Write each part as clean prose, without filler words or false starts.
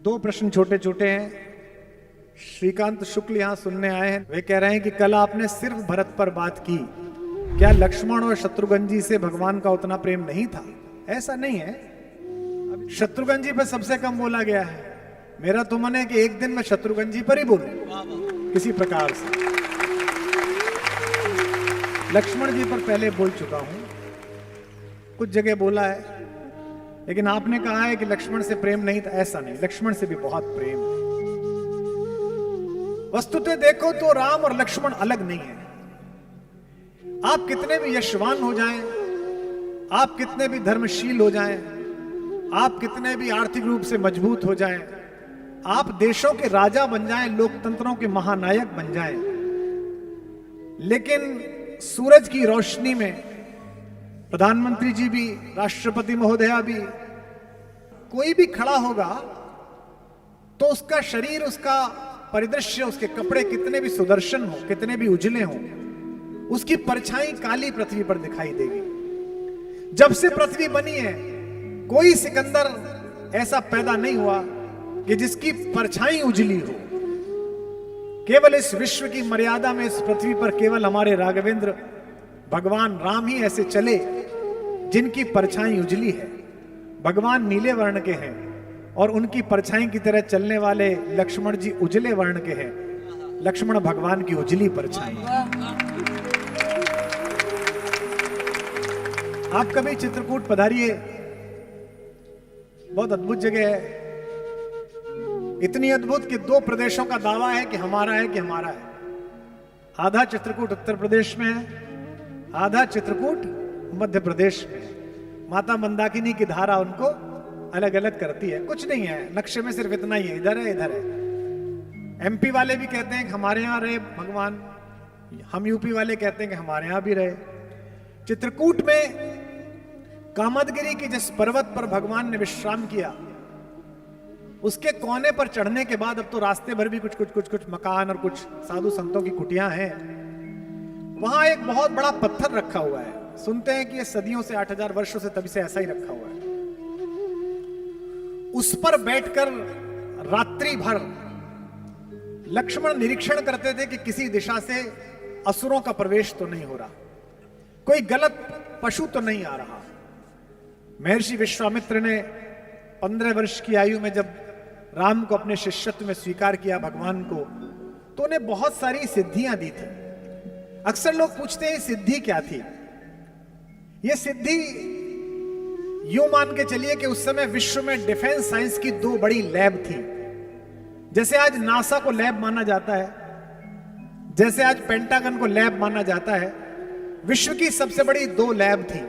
दो प्रश्न छोटे छोटे हैं। श्रीकांत शुक्ल यहां सुनने आए हैं। वे कह रहे हैं कि कल आपने सिर्फ भरत पर बात की, क्या लक्ष्मण और शत्रुघ्न जी से भगवान का उतना प्रेम नहीं था? ऐसा नहीं है, शत्रुघ्न जी पर सबसे कम बोला गया है। मेरा तो मन है कि एक दिन मैं शत्रुघ्न जी पर ही बोलूं किसी प्रकार से। लक्ष्मण जी पर पहले बोल चुका हूं, कुछ जगह बोला है, लेकिन आपने कहा है कि लक्ष्मण से प्रेम नहीं था। ऐसा नहीं, लक्ष्मण से भी बहुत प्रेम है। वस्तुतः देखो तो राम और लक्ष्मण अलग नहीं है। आप कितने भी यशवान हो जाएं, आप कितने भी धर्मशील हो जाएं, आप कितने भी आर्थिक रूप से मजबूत हो जाएं, आप देशों के राजा बन जाएं, लोकतंत्रों के महानायक बन जाएं, लेकिन सूरज की रोशनी में प्रधानमंत्री जी भी, राष्ट्रपति महोदया भी, कोई भी खड़ा होगा तो उसका शरीर, उसका परिदृश्य, उसके कपड़े कितने भी सुदर्शन हो, कितने भी उजले हो, उसकी परछाई काली पृथ्वी पर दिखाई देगी। जब से पृथ्वी बनी है कोई सिकंदर ऐसा पैदा नहीं हुआ कि जिसकी परछाई उजली हो। केवल इस विश्व की मर्यादा में, इस पृथ्वी पर केवल हमारे राघवेंद्र भगवान राम ही ऐसे चले जिनकी परछाई उजली है। भगवान नीले वर्ण के हैं और उनकी परछाई की तरह चलने वाले लक्ष्मण जी उजले वर्ण के हैं। लक्ष्मण भगवान की उजली परछाई। आप कभी चित्रकूट पधारिए, बहुत अद्भुत जगह है। इतनी अद्भुत कि दो प्रदेशों का दावा है कि हमारा है, कि हमारा है। आधा चित्रकूट उत्तर प्रदेश में है, आधा चित्रकूट मध्य प्रदेश में है। माता मंदाकिनी की धारा उनको अलग अलग करती है। कुछ नहीं है, नक्शे में सिर्फ इतना ही है, इधर है इधर है। एमपी वाले भी कहते हैं कि हमारे यहां रहे भगवान, हम यूपी वाले कहते हैं कि हमारे यहां भी रहे। चित्रकूट में कामदगिरी की जिस पर्वत पर भगवान ने विश्राम किया, उसके कोने पर चढ़ने के बाद अब तो रास्ते भर भी कुछ मकान और कुछ साधु संतों की कुटियां हैं। वहां एक बहुत बड़ा पत्थर रखा हुआ है। सुनते हैं कि ये सदियों से, 8000 वर्षों से, तभी से ऐसा ही रखा हुआ है। उस पर बैठकर रात्रि भर लक्ष्मण निरीक्षण करते थे कि किसी दिशा से असुरों का प्रवेश तो नहीं हो रहा, कोई गलत पशु तो नहीं आ रहा। महर्षि विश्वामित्र ने 15 वर्ष की आयु में जब राम को अपने शिष्यत्व में स्वीकार किया भगवान को, तो उन्हें बहुत सारी सिद्धियां दी थी। अक्सर लोग पूछते हैं सिद्धि क्या थी। यह सिद्धि यूं मान के चलिए कि उस समय विश्व में डिफेंस साइंस की दो बड़ी लैब थी। जैसे आज नासा को लैब माना जाता है, जैसे आज पेंटागन को लैब माना जाता है, विश्व की सबसे बड़ी दो लैब थी।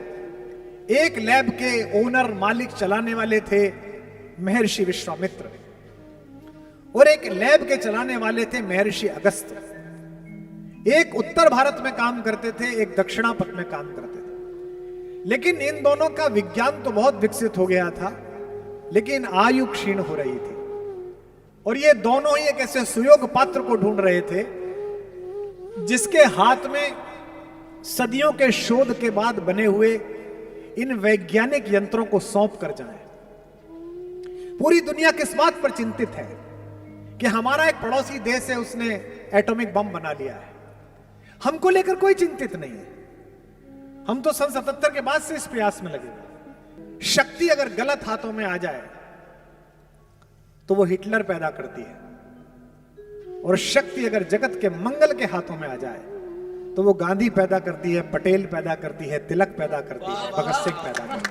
एक लैब के ओनर, मालिक, चलाने वाले थे महर्षि विश्वामित्र, और एक लैब के चलाने वाले थे महर्षि अगस्त्य। एक उत्तर भारत में काम करते थे, एक दक्षिणापथ में काम करते थे। लेकिन इन दोनों का विज्ञान तो बहुत विकसित हो गया था, लेकिन आयु क्षीण हो रही थी। और ये दोनों ही एक ऐसे सुयोग पात्र को ढूंढ रहे थे जिसके हाथ में सदियों के शोध के बाद बने हुए इन वैज्ञानिक यंत्रों को सौंप कर जाए। पूरी दुनिया किस बात पर चिंतित है कि हमारा एक पड़ोसी देश है, उसने एटॉमिक बम बना लिया है। हमको लेकर कोई चिंतित नहीं है। हम तो सन 77 के बाद से इस प्रयास में लगे। शक्ति अगर गलत हाथों में आ जाए तो वो हिटलर पैदा करती है, और शक्ति अगर जगत के मंगल के हाथों में आ जाए तो वो गांधी पैदा करती है, पटेल पैदा करती है, तिलक पैदा करती है, भगत सिंह पैदा करती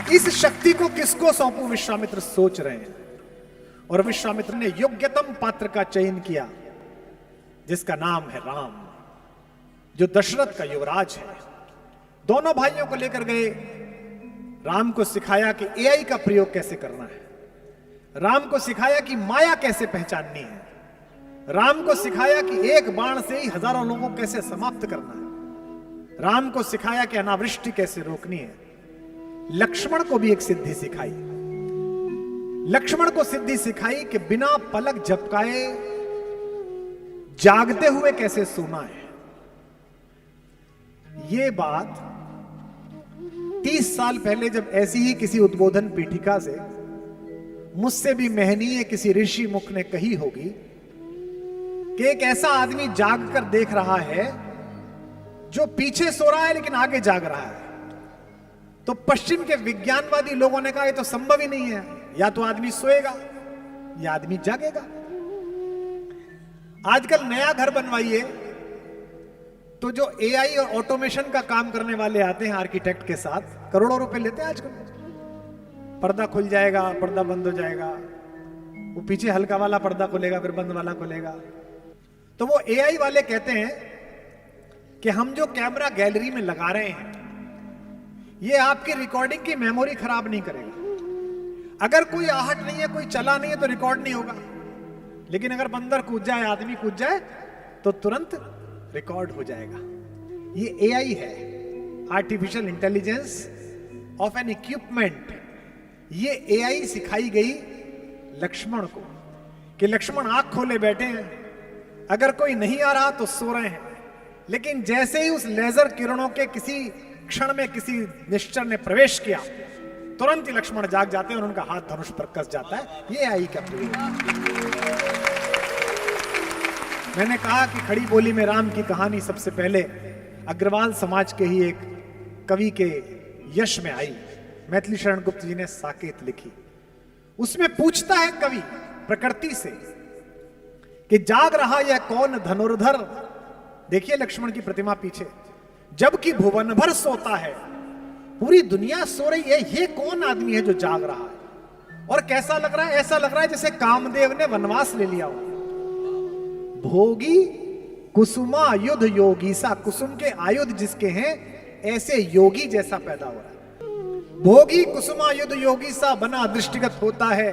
है। इस शक्ति को किसको सौंपूं, विश्वामित्र सोच रहे हैं। और विश्वामित्र ने योग्यतम पात्र का चयन किया, जिसका नाम है राम, जो दशरथ का युवराज है। दोनों भाइयों को लेकर गए, राम को सिखाया कि एआई का प्रयोग कैसे करना है, राम को सिखाया कि माया कैसे पहचाननी है, राम को सिखाया कि एक बाण से ही हजारों लोगों को कैसे समाप्त करना है, राम को सिखाया कि अनावृष्टि कैसे रोकनी है। लक्ष्मण को भी एक सिद्धि सिखाई। लक्ष्मण को सिद्धि सिखाई कि बिना पलक झपकाए जागते हुए कैसे सोना है। ये बात 30 साल पहले जब ऐसी ही किसी उद्बोधन पीठिका से मुझसे भी महनीय किसी ऋषि मुख ने कही होगी कि एक ऐसा आदमी जाग कर देख रहा है जो पीछे सो रहा है लेकिन आगे जाग रहा है, तो पश्चिम के विज्ञानवादी लोगों ने कहा ये तो संभव ही नहीं है, या तो आदमी सोएगा या आदमी जागेगा। आजकल नया घर बनवाइए तो जो एआई और ऑटोमेशन का काम करने वाले आते हैं आर्किटेक्ट के साथ, करोड़ों रुपए लेते हैं आजकल। पर्दा खुल जाएगा, पर्दा बंद हो जाएगा, वो पीछे हल्का वाला पर्दा खुलेगा फिर बंद वाला खुलेगा। तो वो एआई वाले कहते हैं कि हम जो कैमरा गैलरी में लगा रहे हैं ये आपकी रिकॉर्डिंग की मेमोरी खराब नहीं करेगा। अगर कोई आहट नहीं है, कोई चला नहीं है तो रिकॉर्ड नहीं होगा, लेकिन अगर बंदर कूद जाए, आदमी कूद जाए तो तुरंत रिकॉर्ड हो जाएगा। ये एआई है, artificial intelligence of N equipment. ये एआई सिखाई गई लक्ष्मण को कि लक्ष्मण आंख खोले बैठे हैं, अगर कोई नहीं आ रहा तो सो रहे हैं, लेकिन जैसे ही उस लेजर किरणों के किसी क्षण में किसी निश्चर ने प्रवेश किया तुरंत ही लक्ष्मण जाग जाते हैं और उनका हाथ धनुष पर कस जाता है। ये एआई का प्रयोग। मैंने कहा कि खड़ी बोली में राम की कहानी सबसे पहले अग्रवाल समाज के ही एक कवि के यश में आई। मैथिली शरण गुप्त जी ने साकेत लिखी। उसमें पूछता है कवि प्रकृति से कि जाग रहा यह कौन धनुर्धर। देखिए लक्ष्मण की प्रतिमा पीछे, जबकि भुवन भर सोता है, पूरी दुनिया सो रही है, ये कौन आदमी है जो जाग रहा है। और कैसा लग रहा है? ऐसा लग रहा है जैसे कामदेव ने वनवास ले लिया हो। भोगी कुसुमा युद्ध योगी सा, कुसुम के आयुध जिसके हैं ऐसे योगी जैसा पैदा हो रहा है। भोगी कुसुमा युद्ध योगी सा बना दृष्टिगत होता है,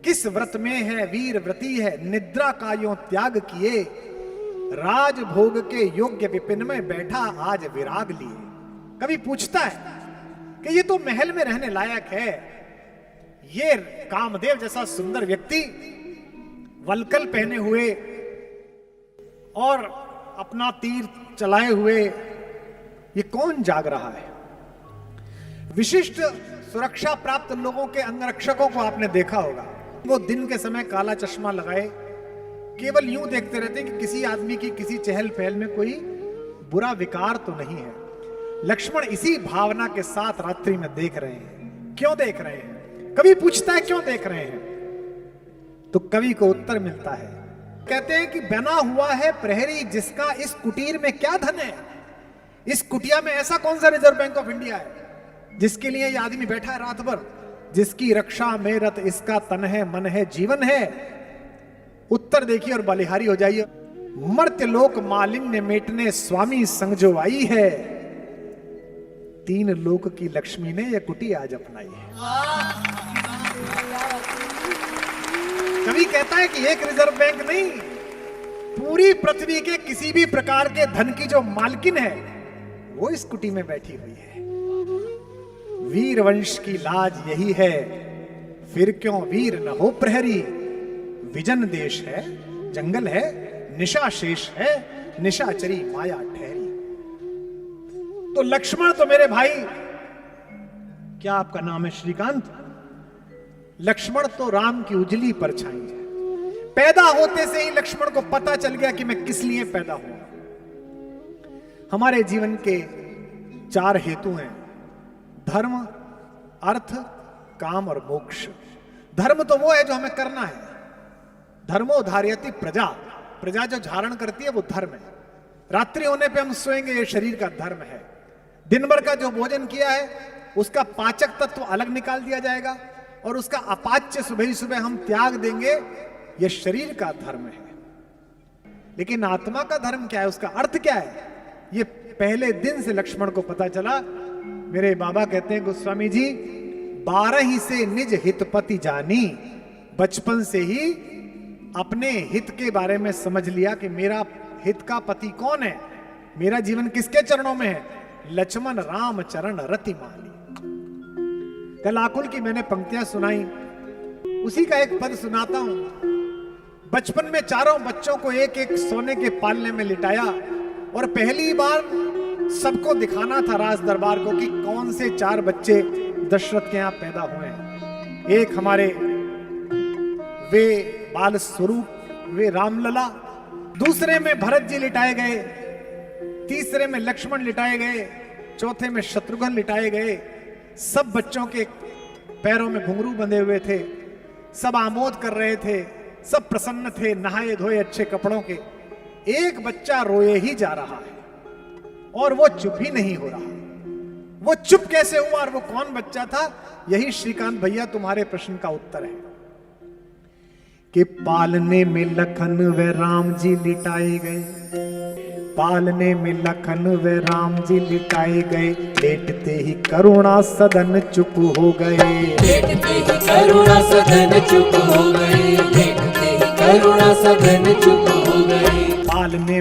किस व्रत में है वीर व्रती है, निद्रा का यों त्याग किए, राज भोग के योग्य विपिन में बैठा आज विराग लिए। कभी पूछता है कि ये तो महल में रहने लायक है, ये कामदेव जैसा सुंदर व्यक्ति वलकल पहने हुए और अपना तीर चलाए हुए ये कौन जाग रहा है। विशिष्ट सुरक्षा प्राप्त लोगों के अंगरक्षकों को आपने देखा होगा, वो दिन के समय काला चश्मा लगाए केवल यूं देखते रहते कि किसी आदमी की किसी चहल पहल में कोई बुरा विकार तो नहीं है। लक्ष्मण इसी भावना के साथ रात्रि में देख रहे हैं। क्यों देख रहे हैं? कवि पूछता है क्यों देख रहे हैं, तो कवि को उत्तर मिलता है। कहते हैं कि बना हुआ है प्रहरी जिसका इस कुटीर में क्या धन है। इस कुटिया में ऐसा कौन सा रिजर्व बैंक ऑफ इंडिया है जिसके लिए ये आदमी बैठा है रात भर, जिसकी रक्षा में रत इसका तन है, मन है, जीवन है। उत्तर देखिए और बलिहारी हो जाइए। मर्त्य लोक मालिन्य मेटने स्वामी संग जो आई है, तीन लोक की लक्ष्मी ने यह कुटी आज अपनाई है। कवि कहता है कि एक रिजर्व बैंक नहीं, पूरी पृथ्वी के किसी भी प्रकार के धन की जो मालकिन है वो इस कुटी में बैठी हुई है। वीर वंश की लाज यही है, फिर क्यों वीर न हो प्रहरी। विजन देश है, जंगल है, निशा शेष है, निशाचरी माया ठहरी। तो लक्ष्मण तो मेरे भाई, क्या आपका नाम है? श्रीकांत। लक्ष्मण तो राम की उजली परछाई है। पैदा होते से ही लक्ष्मण को पता चल गया कि मैं किस लिए पैदा हुआ। हमारे जीवन के 4 हेतु हैं, धर्म, अर्थ, काम और मोक्ष। धर्म तो वो है जो हमें करना है। धर्मो धार्यति प्रजा, प्रजा जो धारण करती है वो धर्म है। रात्रि होने पे हम सोएंगे, ये शरीर का धर्म है। दिन भर का जो भोजन किया है उसका पाचक तत्व अलग निकाल दिया जाएगा और उसका अपाच्य सुबह ही सुबह हम त्याग देंगे, यह शरीर का धर्म है। लेकिन आत्मा का धर्म क्या है, उसका अर्थ क्या है, ये पहले दिन से लक्ष्मण को पता चला। मेरे बाबा कहते हैं गोस्वामी जी, 12 ही से निज हितपति जानी, बचपन से ही अपने हित के बारे में समझ लिया कि मेरा हित का पति कौन है, मेरा जीवन किसके चरणों में है। लक्ष्मण राम चरण रति माली। कल आकुल की मैंने पंक्तियां सुनाई, उसी का एक पद सुनाता हूं। बचपन में चारों बच्चों को एक एक सोने के पालने में लिटाया और पहली बार सबको दिखाना था राज दरबार को कि कौन से 4 बच्चे दशरथ के यहां पैदा हुए हैं। एक हमारे वे बाल स्वरूप, वे रामलला, दूसरे में भरत जी लिटाए गए, तीसरे में लक्ष्मण लिटाए गए, चौथे में शत्रुघ्न लिटाए गए। सब बच्चों के पैरों में घुंघरू बंधे हुए थे, सब आमोद कर रहे थे, सब प्रसन्न थे, नहाए धोए अच्छे कपड़ों के। एक बच्चा रोए ही जा रहा है और वो चुप ही नहीं हो रहा। वो चुप कैसे हुआ और वो कौन बच्चा था? यही श्रीकांत भैया तुम्हारे प्रश्न का उत्तर है कि पालने में लखन व राम जी लिटाए गए, पालने में लखन व राम जी लिटाए गए, लेटते ही करुणा सदन चुप हो गए, लेटते ही करुणा सदन चुप हो गए, लेटते ही करुणा सदन चुप हो गए। पालने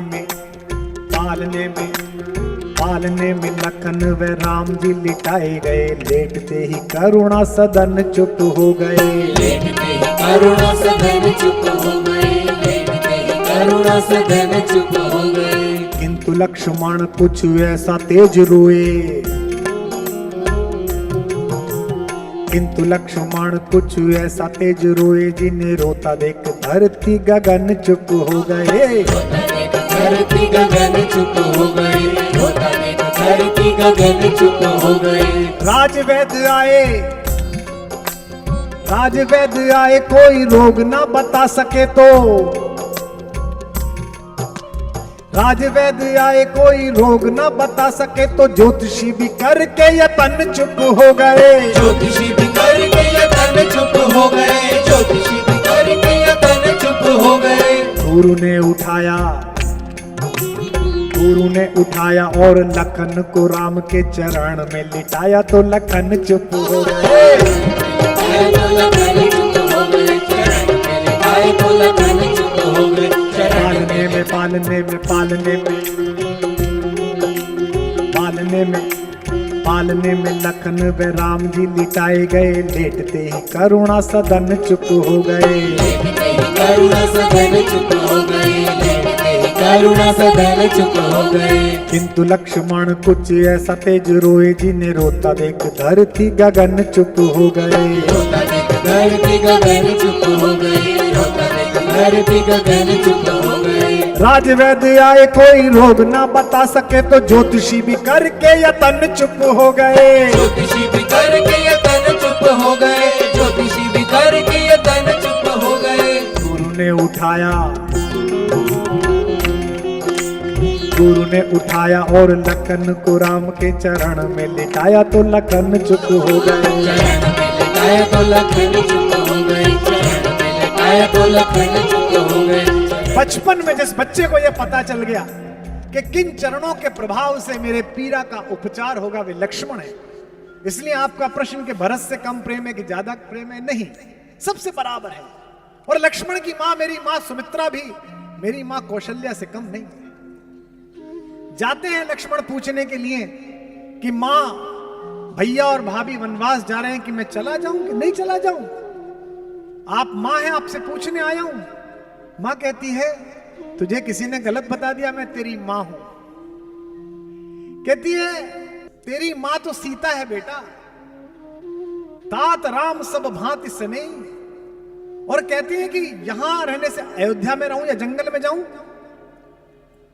में लखन व राम जी लिटाए गए, लेटते ही करुणा सदन चुप हो गए, लेटते ही करुणा सदन चुप हो गए, लेटते ही करुणा सदन चुप हो गए। किंतु लक्ष्मण कुछ ऐसा तेज रोए, किंतु लक्ष्मण कुछ ऐसा तेज रोए, जिन्हें रोता देख धरती गगन चुप हो गए, धरती गगन चुप हो गए, रोता देख धरती गगन चुप हो गए। राजवैद्य आए कोई रोग ना बता सके तो, राजवैद्य आए कोई रोग ना बता सके तो, ज्योतिषी भी करके यतन चुप हो गए, ज्योतिषी भी करके यतन चुप हो गए, ज्योतिषी भी करके यतन चुप हो गए। गुरु ने उठाया और लखन को राम के चरण में लिटाया तो लखन चुप हो गए, तो लखन चुप हो गए, चरण में लिटाए तो लखन चुप हो गए। पालने में लखन व राम जी लिटाए गए, लेटते ही करुणा सदन चुप हो गए, लेटते ही करुणा सदन चुप हो गए, लेटते ही करुणा सदन चुप हो गए। किंतु लक्ष्मण कुछ ऐसा तेज रोए, जिन्हें रोता देख धरती गगन चुप हो गए, रोता देख धरती गगन चुप हो गए, रोता देख धरती गगन चुप हो गए। राजवैद्य आए कोई रोग ना बता सके तो, ज्योतिषी भी करके यतन चुप हो गए, ज्योतिषी भी करके यतन चुप हो गए, ज्योतिषी भी करके यतन चुप हो गए। गुरु ने उठाया और लखन को राम के चरण में लिटाया तो लखन चुप हो गए, चरण में लिटाया तो लखन चुप हो गए, चरण में लिटाया तो लखन चुप हो गए। बचपन में जिस बच्चे को यह पता चल गया कि किन चरणों के प्रभाव से मेरे पीड़ा का उपचार होगा, वे लक्ष्मण है। इसलिए आपका प्रश्न कि भरत से कम प्रेम है कि ज्यादा प्रेम है, नहीं, सबसे बराबर है। और लक्ष्मण की मां मेरी मां सुमित्रा भी मेरी मां कौशल्या से कम नहीं। जाते हैं लक्ष्मण पूछने के लिए कि मां, भैया और भाभी वनवास जा रहे हैं कि मैं चला जाऊं कि नहीं चला जाऊं? आप मां हैं, आपसे पूछने आया हूं। मां कहती है तुझे किसी ने गलत बता दिया, मैं तेरी मां हूं। कहती है तेरी मां तो सीता है बेटा, तात राम सब भांति सने। और कहती है कि यहां रहने से अयोध्या में रहूं या जंगल में जाऊं?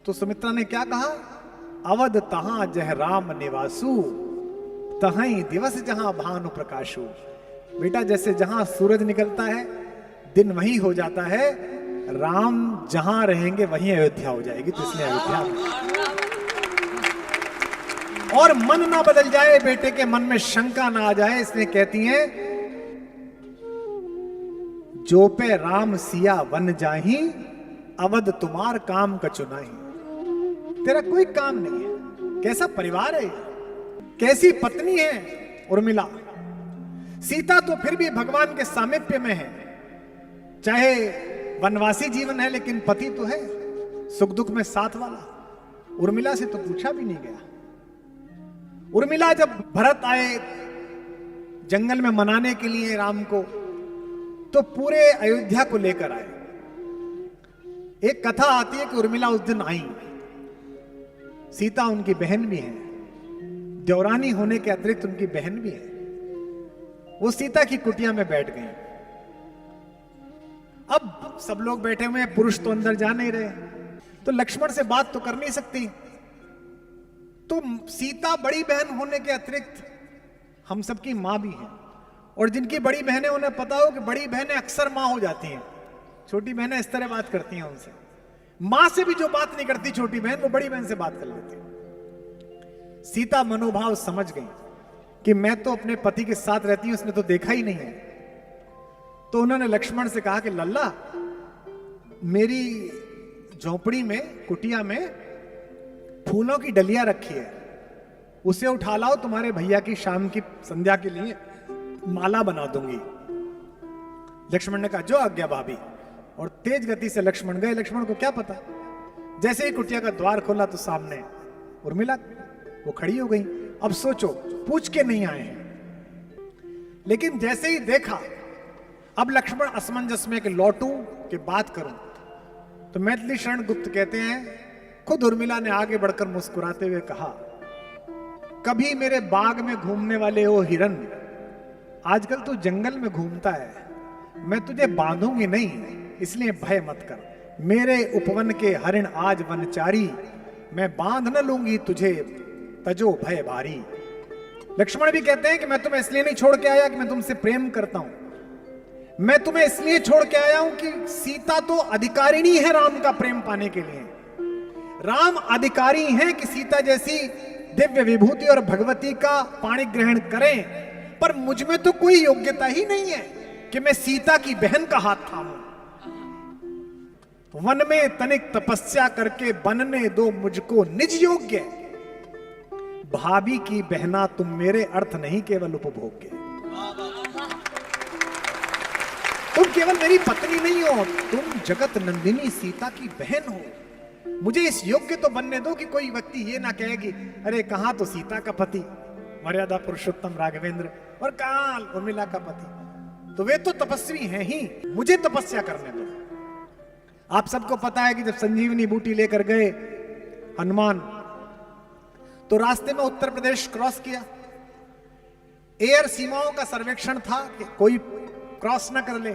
तो सुमित्रा ने क्या कहा? अवध तहां जह राम निवासु, तहां दिवस जहां भानु प्रकाशु। बेटा जैसे जहां सूरज निकलता है दिन वहीं हो जाता है, राम जहां रहेंगे वहीं अयोध्या हो जाएगी, तो इसलिए अयोध्या में। और मन ना बदल जाए, बेटे के मन में शंका ना आ जाए, इसलिए कहती हैं जो पे राम सिया वन जाही, अवध तुम्हार काम कछु नहीं। तेरा कोई काम नहीं है। कैसा परिवार है, कैसी पत्नी है उर्मिला। सीता तो फिर भी भगवान के सामीप्य में है, चाहे वनवासी जीवन है लेकिन पति तो है, सुख दुख में साथ वाला। उर्मिला से तो पूछा भी नहीं गया। उर्मिला जब भरत आए जंगल में मनाने के लिए राम को, तो पूरे अयोध्या को लेकर आए। एक कथा आती है कि उर्मिला उस दिन आई सीता उनकी बहन भी है, देवरानी होने के अतिरिक्त उनकी बहन भी है। वो सीता की कुटिया में बैठ गई। अब सब लोग बैठे हुए हैं, पुरुष तो अंदर जा नहीं रहे, तो लक्ष्मण से बात तो कर नहीं सकती। तो सीता बड़ी बहन होने के अतिरिक्त हम सबकी मां भी है, और जिनकी बड़ी बहनें उन्हें पता हो कि बड़ी बहनें अक्सर मां हो जाती हैं, छोटी बहनें इस तरह बात करती हैं उनसे। मां से भी जो बात नहीं करती छोटी बहन, वो बड़ी बहन से बात कर लेती है। सीता मनोभाव समझ गई कि मैं तो अपने पति के साथ रहती हूं, उसने तो देखा ही नहीं है। तो उन्होंने लक्ष्मण से कहा कि लल्ला, मेरी झोपड़ी में, कुटिया में फूलों की डलियां रखी है, उसे उठा लाओ, तुम्हारे भैया की शाम की संध्या के लिए माला बना दूंगी। लक्ष्मण ने कहा जो आज्ञा भाभी, और तेज गति से लक्ष्मण गए। लक्ष्मण को क्या पता, जैसे ही कुटिया का द्वार खोला तो सामने उर्मिला, वो खड़ी हो गई। अब सोचो, पूछ के नहीं आए हैं, लेकिन जैसे ही देखा, अब लक्ष्मण असमंजस में कि लौटूं कि बात करूं, तो मैथिली शरण गुप्त कहते हैं, खुद उर्मिला ने आगे बढ़कर मुस्कुराते हुए कहा, कभी मेरे बाग में घूमने वाले हो हिरन, आजकल तू जंगल में घूमता है, मैं तुझे बांधूंगी नहीं, इसलिए भय मत कर। मेरे उपवन के हरिण आज वनचारी, मैं बांध न लूंगी तुझे, तजो भय भारी। लक्ष्मण भी कहते हैं कि मैं तुम्हें इसलिए नहीं छोड़ के आया कि मैं तुमसे प्रेम करता हूं, मैं तुम्हें इसलिए छोड़ के आया हूं कि सीता तो अधिकारिणी है राम का प्रेम पाने के लिए। राम अधिकारी हैं कि सीता जैसी दिव्य विभूति और भगवती का पाणी ग्रहण करें, पर मुझ में तो कोई योग्यता ही नहीं है कि मैं सीता की बहन का हाथ थामूं। वन में तनिक तपस्या करके बनने दो मुझको निज योग्य, भाभी की बहना तुम मेरे, अर्थ नहीं केवल उपभोग्य। तुम केवल मेरी पत्नी नहीं हो, तुम जगत नंदिनी सीता की बहन हो। मुझे इस योग्य तो बनने दो कि कोई व्यक्ति ये ना कहेगी, अरे कहां तो सीता का पति मर्यादा पुरुषोत्तम राघवेंद्र, और कहां उर्मिला का पति, तो वे तो तपस्वी हैं ही, मुझे तपस्या करने दो। आप सबको पता है कि जब संजीवनी बूटी लेकर गए हनुमान, तो रास्ते में उत्तर प्रदेश क्रॉस किया, एयर सीमाओं का सर्वेक्षण था कि कोई क्रॉस ना कर ले।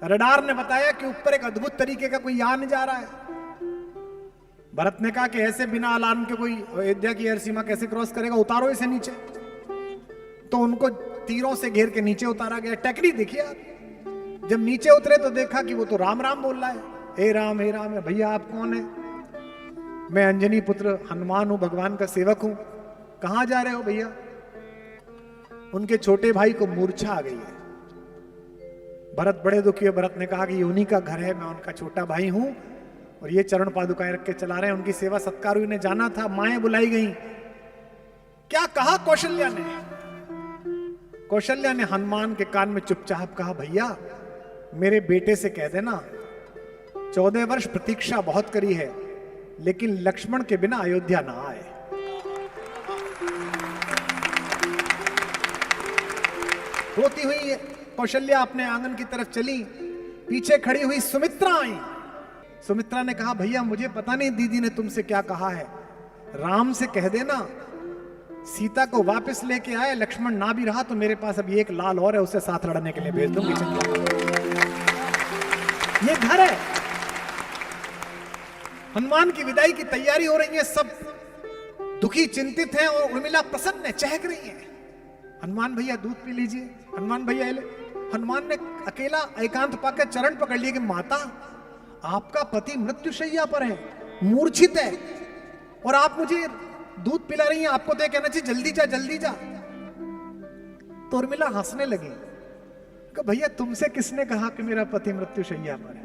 रडार ने बताया कि ऊपर एक अद्भुत तरीके का कोई यान जा रहा है। भरत ने कहा कि ऐसे बिना अलार्म के कोई अयोध्या की एयर सीमा कैसे क्रॉस करेगा, उतारो इसे नीचे। तो उनको तीरों से घेर के नीचे उतारा गया। टेक्निक देखिए आप, जब नीचे उतरे तो देखा कि वो तो राम राम बोल रहा है, हे राम हे राम। भैया आप कौन है? मैं अंजनी पुत्र हनुमान हूं, भगवान का सेवक हूं। कहां जा रहे हो भैया? उनके छोटे भाई को मूर्छा आ गई है। भरत बड़े दुखी है। भरत ने कहा कि ये उन्हीं का घर है, मैं उनका छोटा भाई हूं, और ये चरण पादुकाएं रख के चला रहे हैं, उनकी सेवा सत्कार उन्हें जाना था। माएं बुलाई गई। क्या कहा कौशल्या ने? कौशल्या ने हनुमान के कान में चुपचाप कहा, भैया मेरे बेटे से कह देना 14 वर्ष प्रतीक्षा बहुत करी है, लेकिन लक्ष्मण के बिना अयोध्या ना आए। रोती हुई कौशल्या अपने आंगन की तरफ चली। पीछे खड़ी हुई सुमित्रा आई। सुमित्रा ने कहा, भैया मुझे पता नहीं दीदी ने तुमसे क्या कहा है, राम से कह देना सीता को वापस लेके आए। लक्ष्मण ना भी रहा तो मेरे पास अभी एक लाल और है, उसे साथ लड़ने के लिए भेज दूंगी। ये घर है। हनुमान की विदाई की तैयारी हो रही है, सब दुखी चिंतित हैं, और उर्मिला प्रसन्न है, चहक रही है। हनुमान भैया दूध पी लीजिए, हनुमान भैया ले। हनुमान ने अकेला एकांत पाकर चरण पकड़ लिए कि माता आपका पति मृत्युशैया पर है, मूर्छित है, और आप मुझे दूध पिला रही हैं, आपको तो कहना चाहिए जल्दी जा जल्दी जा। तो उर्मिला हंसने लगी कि भैया तुमसे किसने कहा कि मेरा पति मृत्युशैया पर है?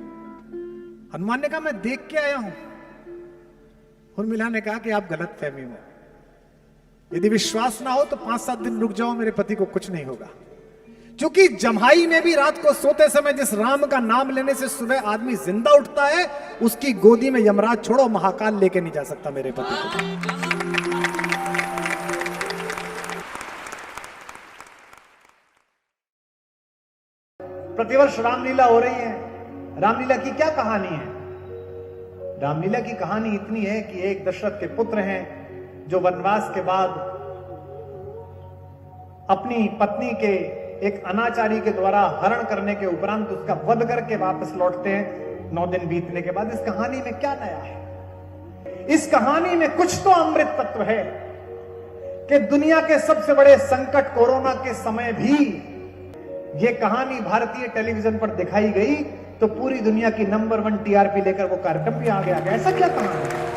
हनुमान ने कहा मैं देख के आया हूं। उर्मिला ने कहा कि आप गलत फहमी में, यदि विश्वास ना हो तो 5-7 दिन रुक जाओ, मेरे पति को कुछ नहीं होगा। क्योंकि जम्हाई में भी रात को सोते समय जिस राम का नाम लेने से सुबह आदमी जिंदा उठता है, उसकी गोदी में यमराज छोड़ो महाकाल लेके नहीं जा सकता मेरे पति को। प्रतिवर्ष रामलीला हो रही है। रामलीला की क्या कहानी है? रामलीला की कहानी इतनी है कि एक दशरथ के पुत्र हैं जो वनवास के बाद अपनी पत्नी के एक अनाचारी के द्वारा हरण करने के उपरांत उसका वध करके वापस लौटते हैं 9 दिन बीतने के बाद। इस कहानी में क्या नया है? इस कहानी में कुछ तो अमृत तत्व है कि दुनिया के सबसे बड़े संकट कोरोना के समय भी यह कहानी भारतीय टेलीविजन पर दिखाई गई तो पूरी दुनिया की नंबर 1 टीआरपी लेकर वो कार्यक्रम भी आ गया। ऐसा क्या कहानी है?